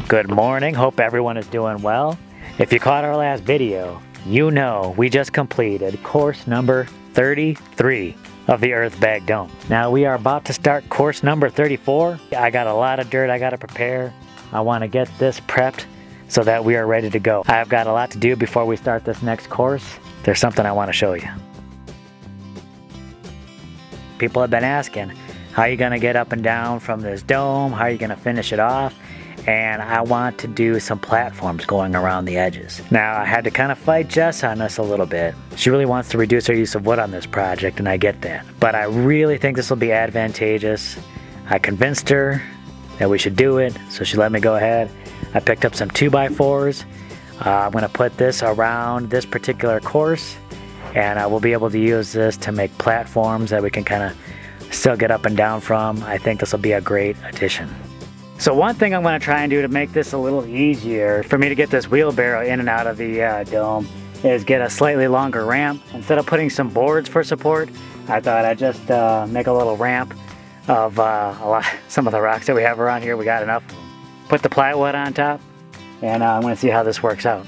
Good morning, hope everyone is doing well. If you caught our last video, you know we just completed course number 33 of the Earthbag Dome. Now we are about to start course number 34. I got a lot of dirt I gotta prepare. I wanna get this prepped so that we are ready to go. I've got a lot to do before we start this next course. There's something I wanna show you. People have been asking, how are you gonna get up and down from this dome? How are you gonna finish it off? And I want to do some platforms going around the edges. Now I had to kind of fight Jess on this a little bit. She really wants to reduce her use of wood on this project, and I get that. But I really think this will be advantageous. I convinced her that we should do it, so she let me go ahead. I picked up some 2x4s. I'm gonna put this around this particular course, and we'll be able to use this to make platforms that we can kind of still get up and down from. I think this will be a great addition. So one thing I'm going to try and do to make this a little easier for me to get this wheelbarrow in and out of the dome is get a slightly longer ramp. Instead of putting some boards for support, I thought I'd just make a little ramp of some of the rocks that we have around here. We got enough. Put the plywood on top, and I'm going to see how this works out.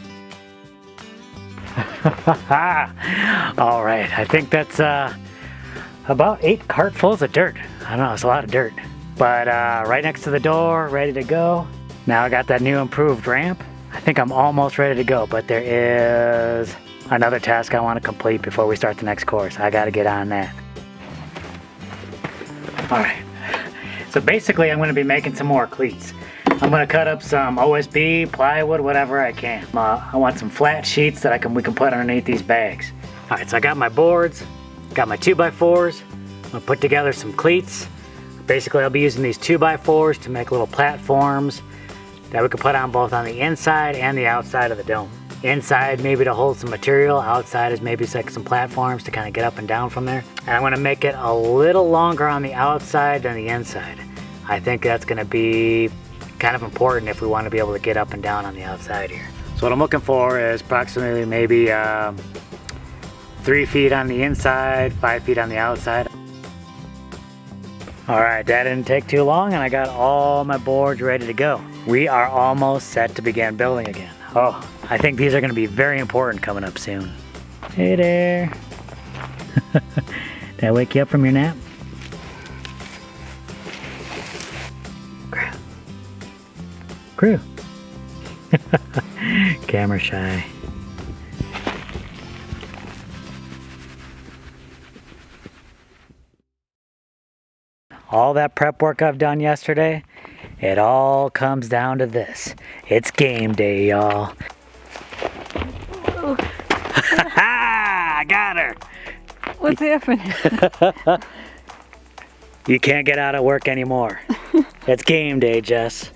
All right, I think that's about 8 cartfuls of dirt. I don't know, it's a lot of dirt. But right next to the door, ready to go. Now I got that new improved ramp. I think I'm almost ready to go, but there is another task I want to complete before we start the next course. I got to get on that. All right, so basically I'm going to be making some more cleats. I'm going to cut up some OSB, plywood, whatever I can. I want some flat sheets that we can put underneath these bags. All right, so I got my boards, got my 2x4s. I'm going to put together some cleats. Basically, I'll be using these 2x4s to make little platforms that we can put on both on the inside and the outside of the dome. Inside maybe to hold some material, outside is maybe like some platforms to kind of get up and down from there. And I'm gonna make it a little longer on the outside than the inside. I think that's gonna be kind of important if we want to be able to get up and down on the outside here. So what I'm looking for is approximately maybe 3 feet on the inside, 5 feet on the outside. All right, that didn't take too long, and I got all my boards ready to go. We are almost set to begin building again. Oh, I think these are gonna be very important coming up soon. Hey there. Did I wake you up from your nap? Crew. Camera shy. All that prep work I've done yesterday, it all comes down to this. It's game day, y'all. I got her. What's happening? You can't get out of work anymore. It's game day, Jess.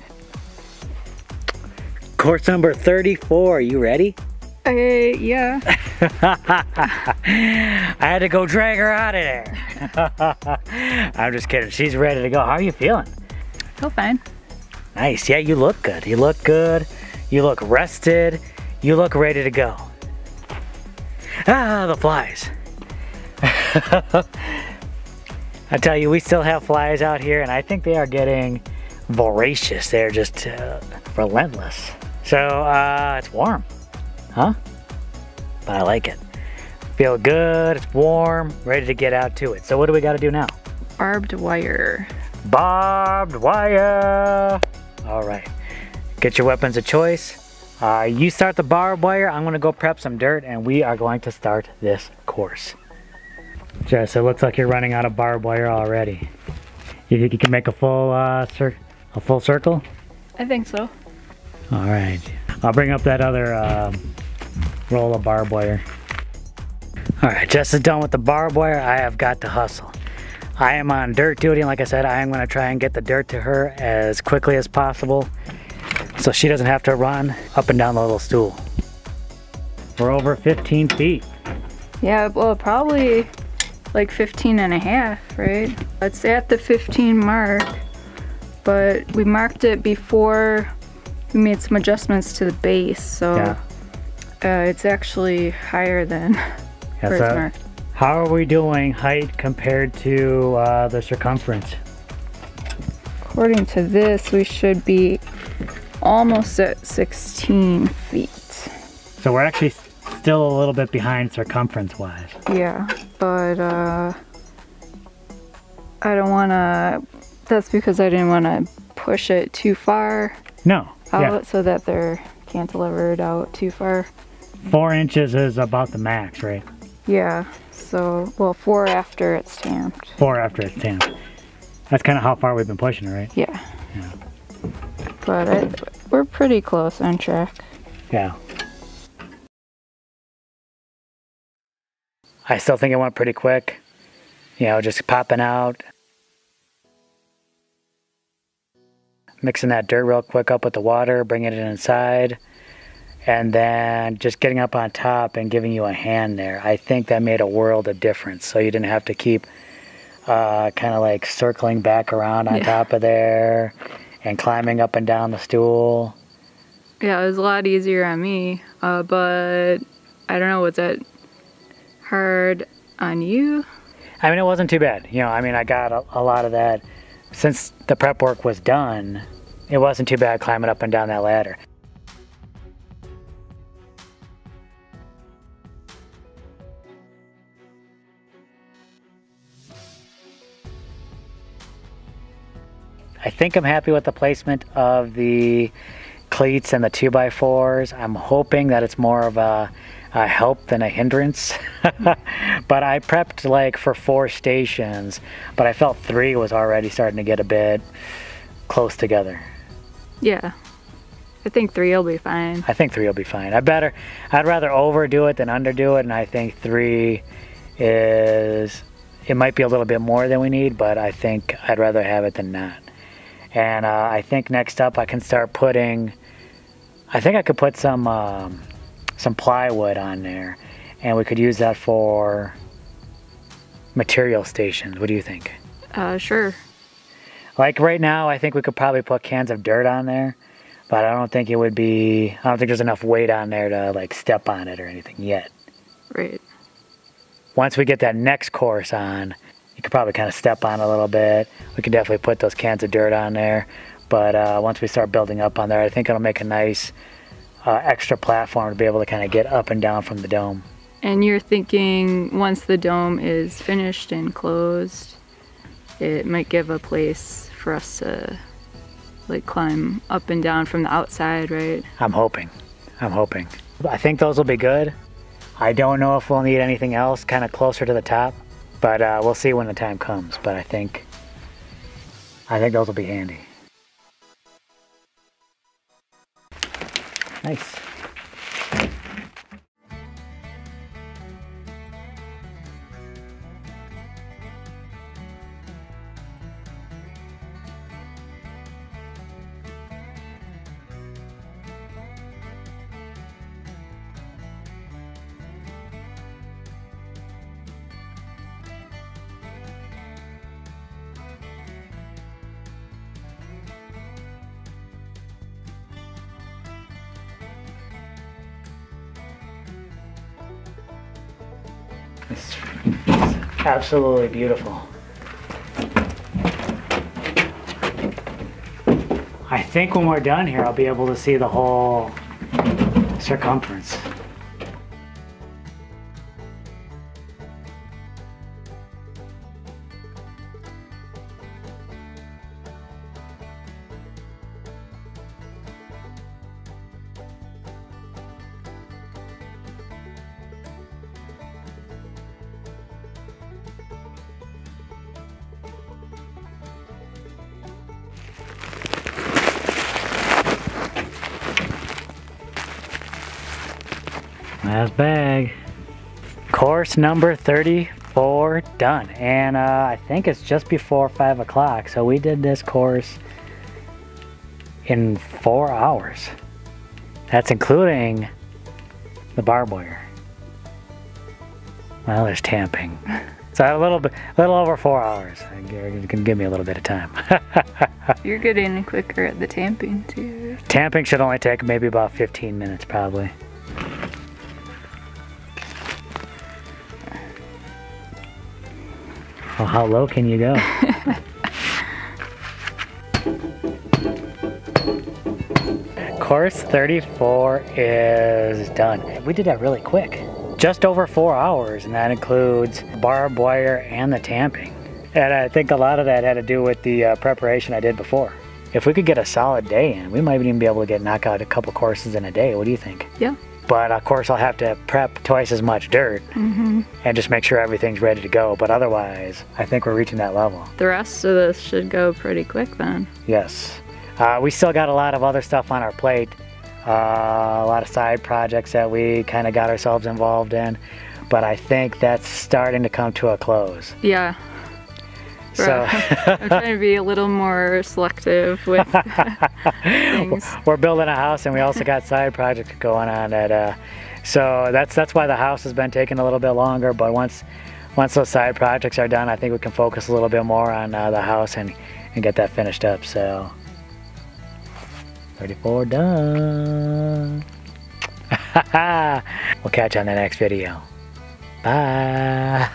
Course number 34, you ready? Yeah. I had to go drag her out of there. I'm just kidding, she's ready to go. How are you feeling? I feel fine. Nice, yeah, you look good. You look good, you look rested, you look ready to go. Ah, the flies. I tell you, we still have flies out here, and I think they are getting voracious. They're just relentless. So, it's warm. Huh? But I like it. Feel good, it's warm, ready to get out to it. So what do we got to do now? Barbed wire. Barbed wire! All right, get your weapons of choice. You start the barbed wire, I'm gonna go prep some dirt, and we are going to start this course. Jess, it looks like you're running out of barbed wire already. You think you can make a full circle? I think so. All right, I'll bring up that other roll of barbed wire. All right, Jess is done with the barbed wire. I have got to hustle. I am on dirt duty, and like I said, I am going to try and get the dirt to her as quickly as possible so she doesn't have to run up and down the little stool. We're over 15 feet. Yeah, well, probably like 15 and a half, right? It's at the 15 mark, but we marked it before we made some adjustments to the base, so yeah. It's actually higher than where it's marked. How are we doing height compared to the circumference? According to this, we should be almost at 16 feet. So we're actually still a little bit behind circumference-wise. Yeah, but I don't want to, that's because I didn't want to push it too far No, out yeah. so that they're cantilevered out too far. 4 inches is about the max, right? Yeah, so, well, 4 after it's tamped. 4 after it's tamped. That's kind of how far we've been pushing it, right? Yeah. Yeah. But we're pretty close on track. Yeah. I still think it went pretty quick. You know, just popping out. Mixing that dirt real quick up with the water, bringing it inside. And then just getting up on top and giving you a hand there. I think that made a world of difference. So you didn't have to keep kind of like circling back around on top of there and climbing up and down the stool. Yeah, it was a lot easier on me, but I don't know, was that hard on you? I mean, it wasn't too bad. You know, I mean, I got a lot of that. Since the prep work was done, it wasn't too bad climbing up and down that ladder. I think I'm happy with the placement of the cleats and the 2x4s. I'm hoping that it's more of a help than a hindrance. But I prepped like for 4 stations, but I felt 3 was already starting to get a bit close together. Yeah, I think 3 will be fine. I think 3 will be fine. I'd rather overdo it than underdo it, and I think 3 is, it might be a little bit more than we need, but I think I'd rather have it than not. And I think next up I can start putting, I think I could put some plywood on there, and we could use that for material stations. What do you think? Sure. Like right now, I think we could probably put cans of dirt on there, but I don't think it would be, I don't think there's enough weight on there to like step on it or anything yet. Right. Once we get that next course on, you could probably kind of step on it a little bit. We could definitely put those cans of dirt on there, but once we start building up on there, I think it'll make a nice extra platform to be able to kind of get up and down from the dome. And you're thinking once the dome is finished and closed, it might give a place for us to like climb up and down from the outside, right? I'm hoping. I think those will be good. I don't know if we'll need anything else kind of closer to the top, but we'll see when the time comes. But I think those will be handy. Nice. It's absolutely beautiful. I think when we're done here, I'll be able to see the whole circumference. Last bag. Course number 34 done, and I think it's just before 5 o'clock, so we did this course in 4 hours. That's including the barbed wire. Well, there's tamping. So a little over 4 hours. You can give me a little bit of time. You're getting quicker at the tamping too. Tamping should only take maybe about 15 minutes probably. Well, how low can you go? course 34 is done. We did that really quick. Just over 4 hours, and that includes barbed wire and the tamping. And I think a lot of that had to do with the preparation I did before. If we could get a solid day in, we might even be able to knock out a couple courses in a day. What do you think? Yeah. But of course I'll have to prep twice as much dirt and just make sure everything's ready to go. But otherwise, I think we're reaching that level. The rest of this should go pretty quick then. Yes. We still got a lot of other stuff on our plate. A lot of side projects that we kind of got ourselves involved in. But I think that's starting to come to a close. Yeah. So I'm trying to be a little more selective with things. We're building a house, and we also got side projects going on. So that's why the house has been taking a little bit longer. But once those side projects are done, I think we can focus a little bit more on the house and get that finished up. So 34 done. We'll catch you on the next video. Bye.